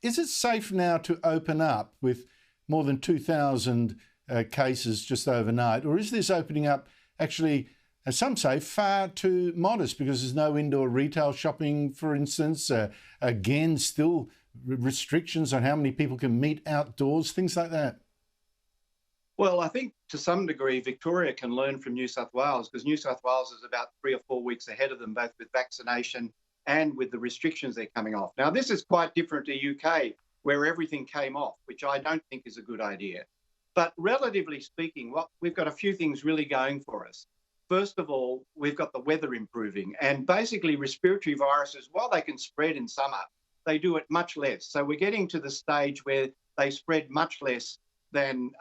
is it safe now to open up with more than 2,000 cases just overnight, or is this opening up actually, as some say, far too modest because there's no indoor retail shopping, for instance? Again, still restrictions on how many people can meet outdoors, things like that. Well, I think to some degree, Victoria can learn from New South Wales because New South Wales is about 3 or 4 weeks ahead of them, both with vaccination and with the restrictions they're coming off. Now, this is quite different to UK, where everything came off, which I don't think is a good idea. But relatively speaking, we've got a few things really going for us. First of all, we've got the weather improving, and basically respiratory viruses, while they can spread in summer, they do it much less. So we're getting to the stage where they spread much less than,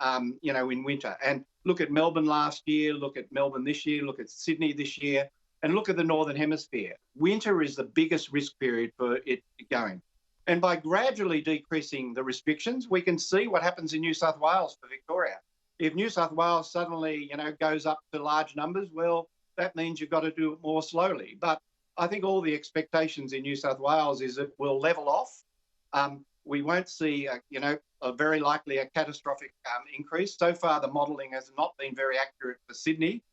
in winter. And look at Melbourne last year, look at Melbourne this year, look at Sydney this year, and look at the Northern Hemisphere. Winter is the biggest risk period for it going. And by gradually decreasing the restrictions, we can see what happens in New South Wales for Victoria. If New South Wales suddenly, goes up to large numbers, well, that means you've got to do it more slowly. But I think all the expectations in New South Wales is it will level off. We won't see, very likely a catastrophic increase. So far, the modelling has not been very accurate for Sydney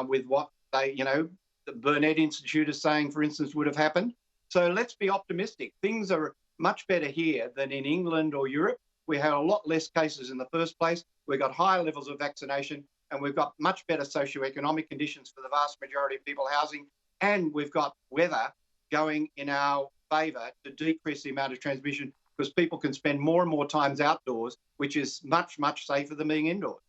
with what the Burnett Institute is saying, for instance, would have happened. So let's be optimistic. Things are much better here than in England or Europe. We had a lot less cases in the first place. We've got higher levels of vaccination, and we've got much better socioeconomic conditions for the vast majority of people housing. And we've got weather going in our favour to decrease the amount of transmission because people can spend more and more times outdoors, which is much, much safer than being indoors.